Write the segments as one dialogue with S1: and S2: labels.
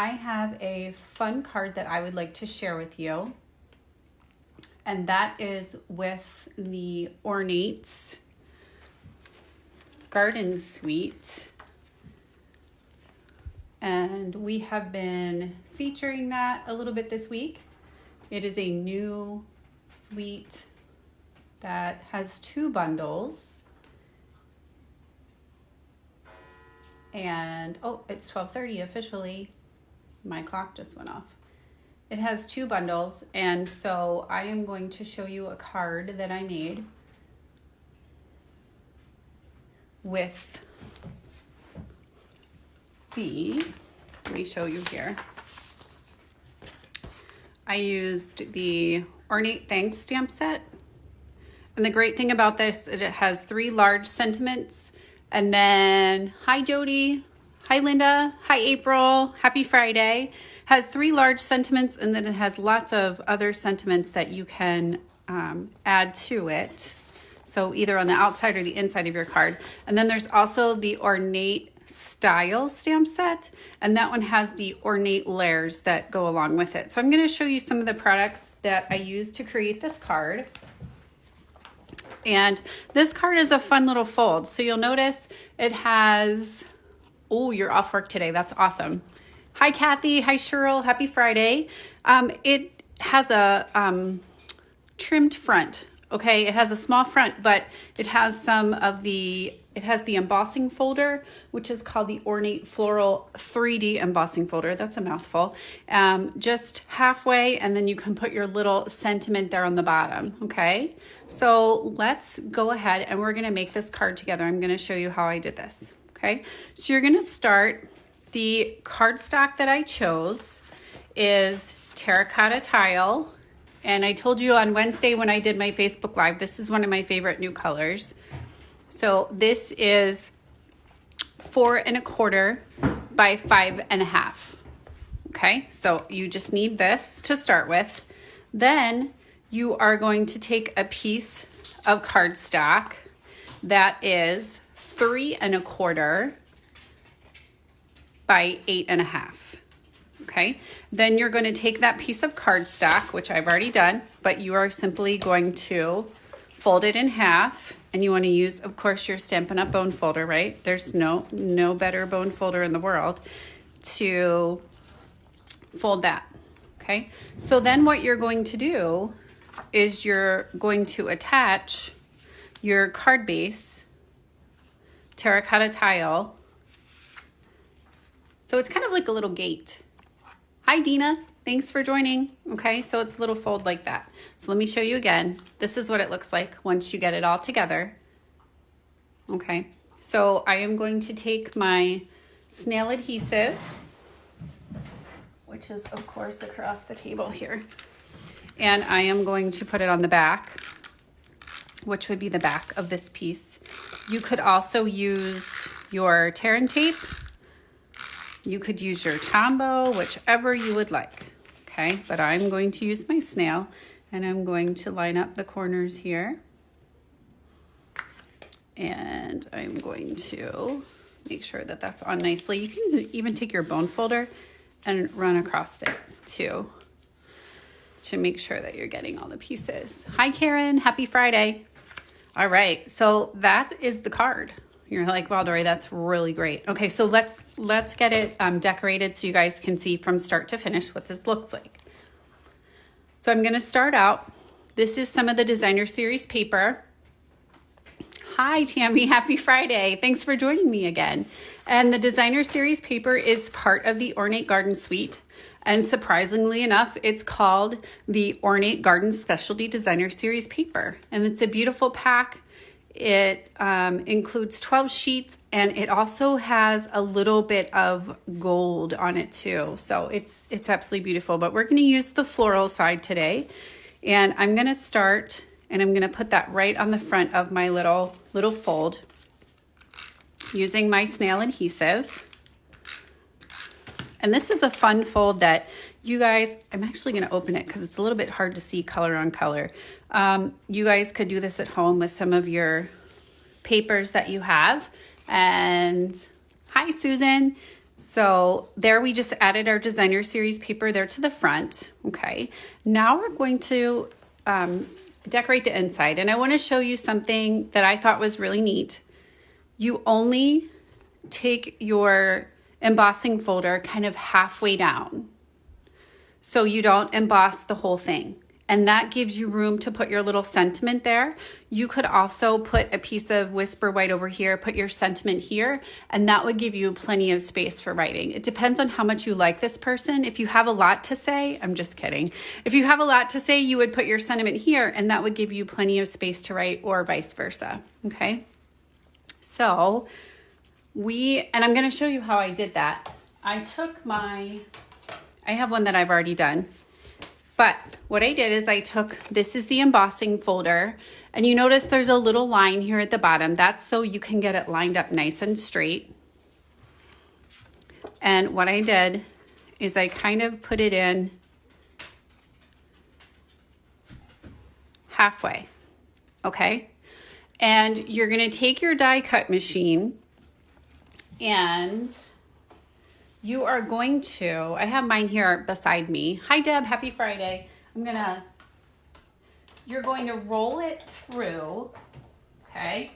S1: I have a fun card that I would like to share with you, and that is with the Ornate Garden Suite. And we have been featuring that a little bit this week. It is a new suite that has 2 bundles. And, oh, it's 12:30 officially. My clock just went off. It has 2 bundles, and so I am going to show you a card that I made with let me show you here. I used the Ornate Thanks stamp set. And the great thing about this is it has 3 large sentiments. And then, hi Jody, hi Linda, hi April, happy Friday. Has 3 large sentiments, and then it has lots of other sentiments that you can add to it. So either on the outside or the inside of your card. And then there's also the Ornate Style stamp set, and that one has the ornate layers that go along with it. So I'm going to show you some of the products that I used to create this card. And this card is a fun little fold. So you'll notice it has, oh, you're off work today. That's awesome. Hi, Kathy. Hi, Cheryl. Happy Friday. It has a trimmed front. Okay, it has a small front, but it has it has the embossing folder, which is called the Ornate Floral 3D embossing folder. That's a mouthful. Just halfway, and then you can put your little sentiment there on the bottom, okay? So let's go ahead, and we're gonna make this card together. I'm gonna show you how I did this, okay? So you're gonna start, the cardstock that I chose is terracotta tile. And I told you on Wednesday when I did my Facebook Live, this is one of my favorite new colors. So this is 4 1/4 by 5 1/2. Okay, so you just need this to start with. Then you are going to take a piece of cardstock that is 3 1/4 by 8 1/2. Okay, then you're going to take that piece of cardstock, which I've already done, but you are simply going to fold it in half, and you want to use, of course, your Stampin' Up! Bone folder, right? There's no better bone folder in the world to fold that, okay? So then what you're going to do is you're going to attach your card base, terracotta tile. So it's kind of like a little gate. Hi, Dina. Thanks for joining. Okay, so it's a little fold like that. So let me show you again. This is what it looks like once you get it all together. Okay, so I am going to take my snail adhesive, which is, of course, across the table here, and I am going to put it on the back, which would be the back of this piece. You could also use your tear and tape. You could use your Tombow, whichever you would like, okay? But I'm going to use my snail, and I'm going to line up the corners here. And I'm going to make sure that that's on nicely. You can even take your bone folder and run across it too, to make sure that you're getting all the pieces. Hi, Karen. Happy Friday. All right, so that is the card. You're like, wow, Dory, that's really great. Okay, so let's get it decorated so you guys can see from start to finish what this looks like. So I'm gonna start out. This is some of the Designer Series paper. Hi, Tammy, happy Friday. Thanks for joining me again. And the Designer Series paper is part of the Ornate Garden Suite. And surprisingly enough, it's called the Ornate Garden Specialty Designer Series paper. And it's a beautiful pack. It includes 12 sheets, and it also has a little bit of gold on it too. So it's absolutely beautiful, but we're going to use the floral side today. And I'm going to start, and I'm going to put that right on the front of my little fold using my snail adhesive. And this is a fun fold that you guys, I'm actually going to open it because it's a little bit hard to see color on color. You guys could do this at home with some of your papers that you have. And hi, Susan. So there we just added our designer series paper there to the front. Okay, now we're going to decorate the inside, and I want to show you something that I thought was really neat. You only take your embossing folder kind of halfway down, so you don't emboss the whole thing. And that gives you room to put your little sentiment there. You could also put a piece of Whisper White over here, put your sentiment here, and that would give you plenty of space for writing. It depends on how much you like this person. If you have a lot to say, I'm just kidding. If you have a lot to say, you would put your sentiment here, and that would give you plenty of space to write, or vice versa, okay? So and I'm gonna show you how I did that. I have one that I've already done. But what I did is this is the embossing folder, and you notice there's a little line here at the bottom. That's so you can get it lined up nice and straight. And what I did is I kind of put it in halfway, okay? And you're gonna take your die cut machine, and you are going to, I have mine here beside me. Hi Deb, happy Friday. You're going to roll it through, okay?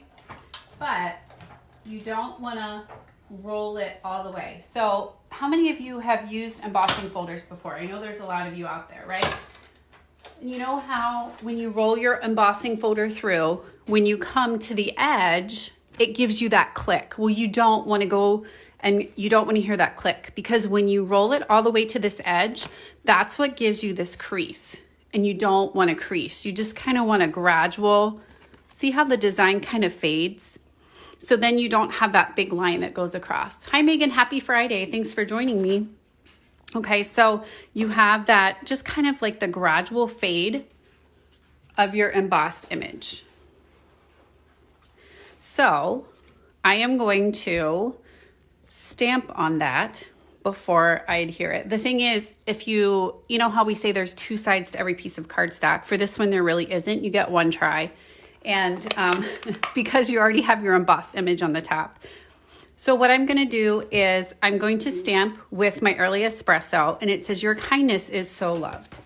S1: But you don't wanna roll it all the way. So how many of you have used embossing folders before? I know there's a lot of you out there, right? You know how when you roll your embossing folder through, when you come to the edge, it gives you that click. Well, you don't wanna go and you don't want to hear that click, because when you roll it all the way to this edge, that's what gives you this crease, and you don't want to crease. You just kind of want a gradual, see how the design kind of fades? So then you don't have that big line that goes across. Hi Megan, happy Friday. Thanks for joining me. Okay, so you have that just kind of like the gradual fade of your embossed image. So I am going to stamp on that before I adhere it. The thing is, if you know how we say there's two sides to every piece of cardstock, for this one there really isn't. You get one try, and because you already have your embossed image on the top. So what I'm gonna do is I'm going to stamp with my early espresso, and it says your kindness is so loved.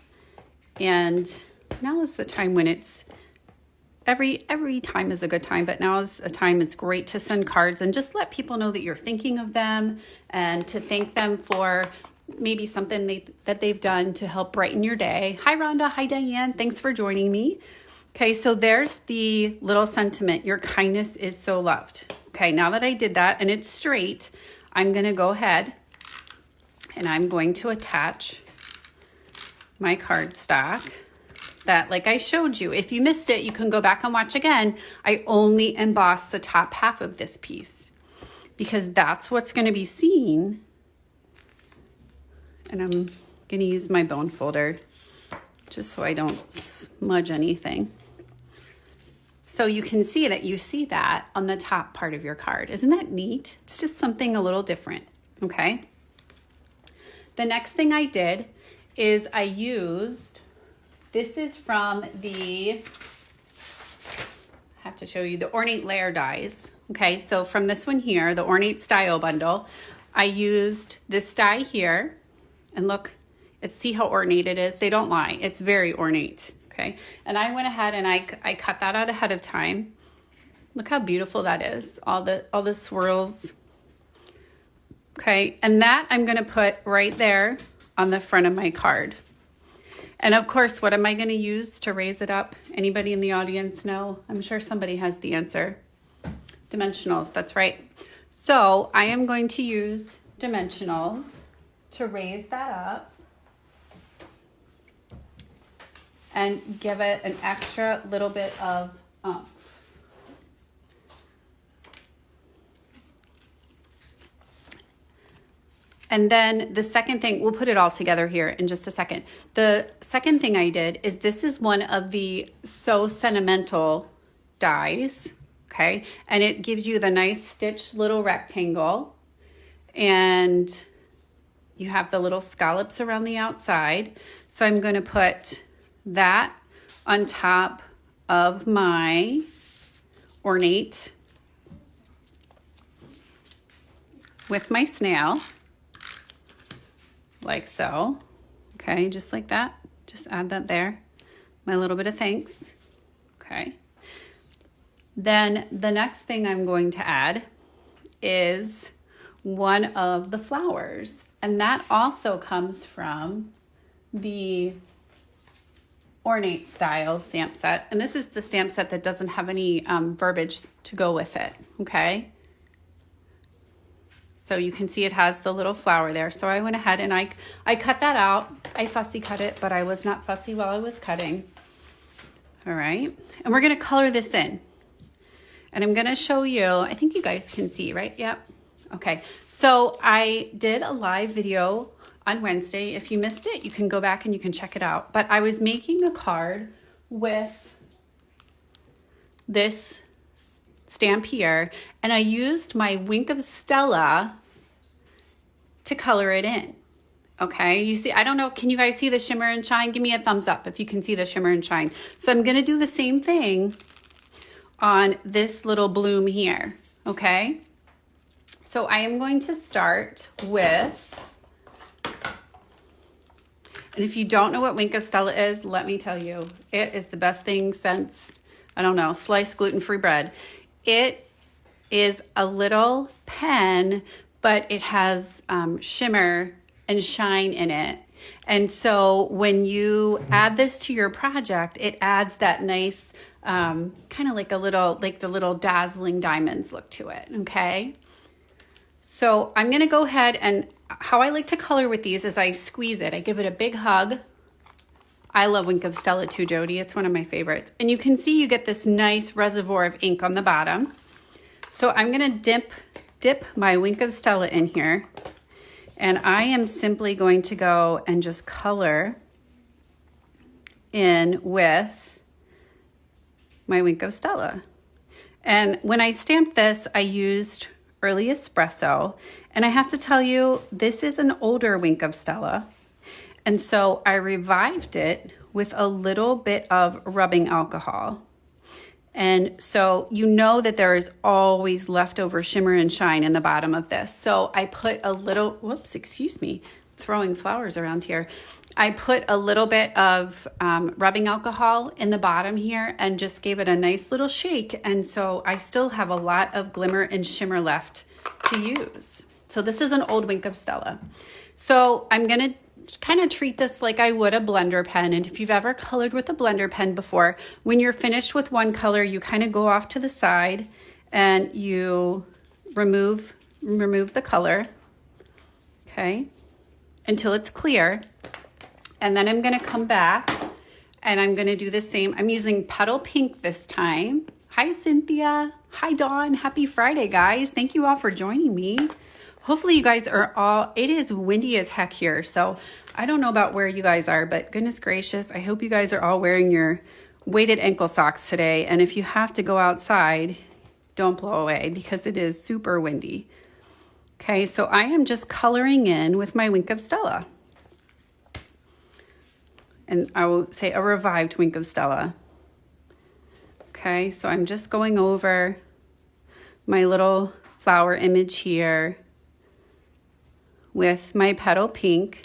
S1: And now is the time when it's every time is a good time, but now is a time it's great to send cards and just let people know that you're thinking of them, and to thank them for maybe something that they've done to help brighten your day. Hi Rhonda, hi Diane, thanks for joining me. Okay, so there's the little sentiment, your kindness is so loved. Okay, now that I did that and it's straight, I'm gonna go ahead and I'm going to attach my cardstock. That, like I showed you, if you missed it, you can go back and watch again. I only embossed the top half of this piece because that's what's going to be seen. And I'm going to use my bone folder just so I don't smudge anything. So you can see that on the top part of your card. Isn't that neat? It's just something a little different, okay? The next thing I did is I used, this is from I have to show you the Ornate Layer dies. Okay, so from this one here, the Ornate Style Bundle, I used this die here, and look, see how ornate it is? They don't lie, it's very ornate, okay? And I went ahead and I cut that out ahead of time. Look how beautiful that is, all the swirls. Okay, and that I'm gonna put right there on the front of my card. And of course, what am I going to use to raise it up? Anybody in the audience know? I'm sure somebody has the answer. Dimensionals, that's right. So I am going to use dimensionals to raise that up and give it an extra little bit of oomph. And then the second thing, we'll put it all together here in just a second. The second thing I did is this is one of the So Sentimental dies, okay? And it gives you the nice stitched little rectangle, and you have the little scallops around the outside. So I'm gonna put that on top of my Ornate with my snail. like so. Okay, just like that. Just add that there. My little bit of thanks. Okay. Then the next thing I'm going to add is one of the flowers. And that also comes from the Ornate style stamp set. And this is the stamp set that doesn't have any verbiage to go with it. Okay. So you can see it has the little flower there. So I went ahead and I cut that out. I fussy cut it, but I was not fussy while I was cutting. All right. And we're going to color this in. And I'm going to show you, I think you guys can see, right? Yep. Okay. So I did a live video on Wednesday. If you missed it, you can go back and you can check it out. But I was making a card with this stamp here, and I used my Wink of Stella to color it in. Okay, you see, I don't know, can you guys see the shimmer and shine? Give me a thumbs up if you can see the shimmer and shine. So I'm gonna do the same thing on this little bloom here, okay? So I am going to start with, and if you don't know what Wink of Stella is, let me tell you, it is the best thing since, I don't know, sliced gluten-free bread. It is a little pen, but it has shimmer and shine in it. And so when you add this to your project, it adds that nice, kind of like the little dazzling diamonds look to it, okay? So I'm gonna go ahead, and how I like to color with these is I squeeze it. I give it a big hug. I love Wink of Stella too, Jody. It's one of my favorites. And you can see you get this nice reservoir of ink on the bottom. So I'm gonna dip my Wink of Stella in here, and I am simply going to go and just color in with my Wink of Stella. And when I stamped this, I used Early Espresso, and I have to tell you, this is an older Wink of Stella. And so I revived it with a little bit of rubbing alcohol. And so you know that there is always leftover shimmer and shine in the bottom of this. So I put a little, whoops, excuse me, throwing flowers around here. I put a little bit of rubbing alcohol in the bottom here and just gave it a nice little shake. And so I still have a lot of glimmer and shimmer left to use. So this is an old Wink of Stella. So I'm gonna kind of treat this like I would a blender pen. And if you've ever colored with a blender pen before, when you're finished with one color, you kind of go off to the side and you remove the color, okay, until it's clear. And then I'm gonna come back and I'm gonna do the same. I'm using Petal Pink this time. Hi, Cynthia. Hi, Dawn. Happy Friday, guys. Thank you all for joining me. Hopefully you guys are all, it is windy as heck here. So I don't know about where you guys are, but goodness gracious, I hope you guys are all wearing your weighted ankle socks today. And if you have to go outside, don't blow away because it is super windy. Okay, so I am just coloring in with my Wink of Stella. And I will say a revived Wink of Stella. Okay, so I'm just going over my little flower image here with my Petal Pink.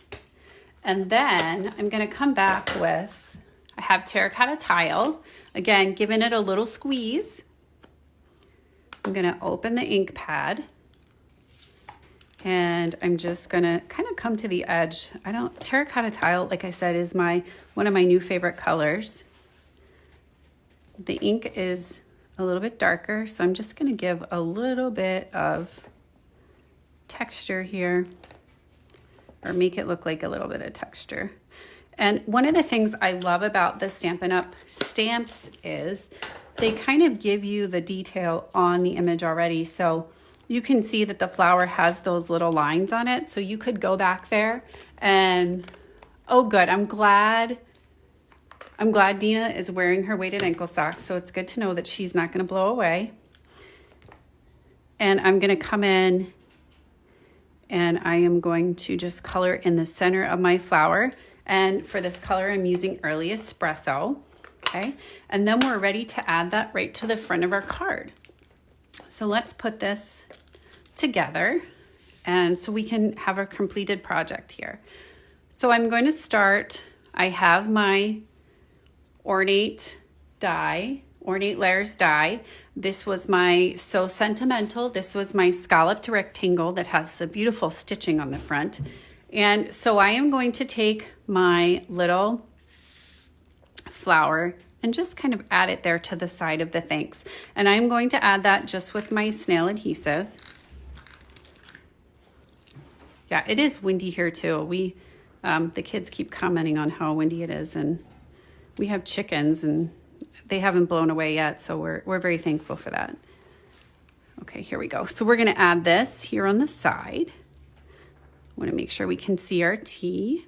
S1: And then I'm gonna come back with, I have Terracotta Tile. Again, giving it a little squeeze. I'm gonna open the ink pad. And I'm just gonna kind of come to the edge. Terracotta Tile, like I said, is one of my new favorite colors. The ink is a little bit darker, so I'm just gonna give a little bit of texture here, or make it look like a little bit of texture. And one of the things I love about the Stampin' Up! Stamps is they kind of give you the detail on the image already. So you can see that the flower has those little lines on it. So you could go back there and, oh good, I'm glad Dina is wearing her weighted ankle socks. So it's good to know that she's not gonna blow away. And I'm gonna come in and I am going to just color in the center of my flower. And for this color, I'm using Early Espresso, okay? And then we're ready to add that right to the front of our card. So let's put this together and so we can have a completed project here. So I'm going to start, I have my Ornate Layers die. This was my So Sentimental. This was my scalloped rectangle that has the beautiful stitching on the front. And so I am going to take my little flower and just kind of add it there to the side of the thanks. And I'm going to add that just with my snail adhesive. Yeah, it is windy here too. The kids keep commenting on how windy it is, and we have chickens and they haven't blown away yet, so we're very thankful for that. Okay, here we go. So we're gonna add this here on the side. I wanna make sure we can see our T.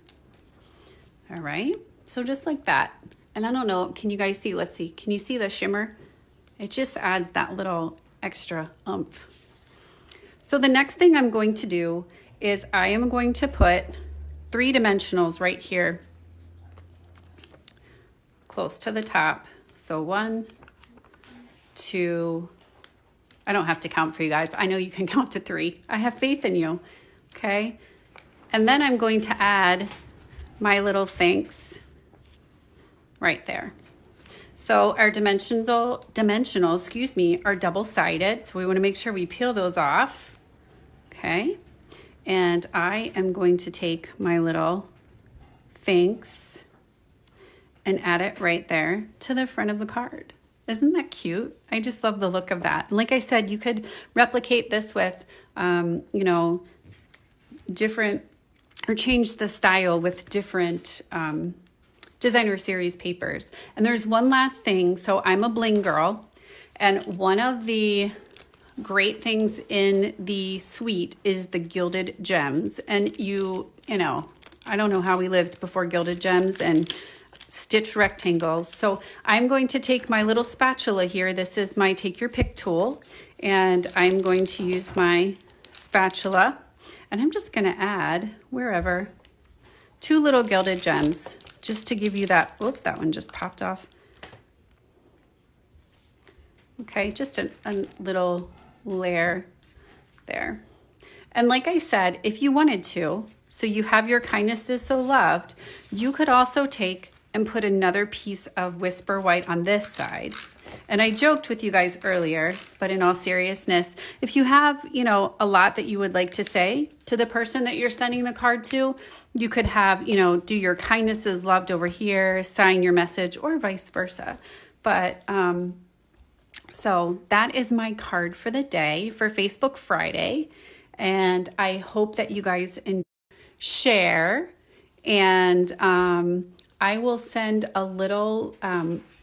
S1: All right, so just like that. And I don't know, can you guys see? Let's see, can you see the shimmer? It just adds that little extra oomph. So the next thing I'm going to do is I am going to put 3 dimensionals right here close to the top. So 1, 2, I don't have to count for you guys. I know you can count to 3. I have faith in you, okay? And then I'm going to add my little thanks right there. So our dimensional, are double-sided. So we want to make sure we peel those off, okay? And I am going to take my little thanks and add it right there to the front of the card. Isn't that cute? I just love the look of that. And like I said, you could replicate this with, you know, different, or change the style with different designer series papers. And there's one last thing. So I'm a bling girl, and one of the great things in the suite is the gilded gems. And you know, I don't know how we lived before gilded gems and stitched rectangles. So I'm going to take my little spatula here. This is my take your pick tool, and I'm going to use my spatula, and I'm just going to add wherever 2 little gilded gems just to give you that. Oh, that one just popped off. Okay, just a little layer there. And like I said, if you wanted to, so you have your kindness is so loved, you could also take and put another piece of Whisper White on this side. And I joked with you guys earlier, but in all seriousness, if you have, you know, a lot that you would like to say to the person that you're sending the card to, you could have, you know, do your kindness is loved over here, sign your message, or vice versa. But so that is my card for the day for Facebook Friday. And I hope that you guys share. And I will send a little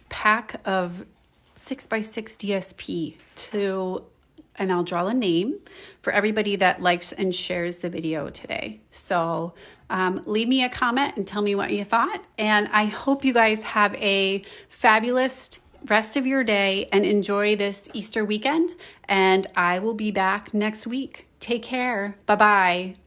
S1: pack of 6x6 DSP to, and I'll draw a name for everybody that likes and shares the video today. So leave me a comment and tell me what you thought. And I hope you guys have a fabulous rest of your day and enjoy this Easter weekend. And I will be back next week. Take care. Bye-bye.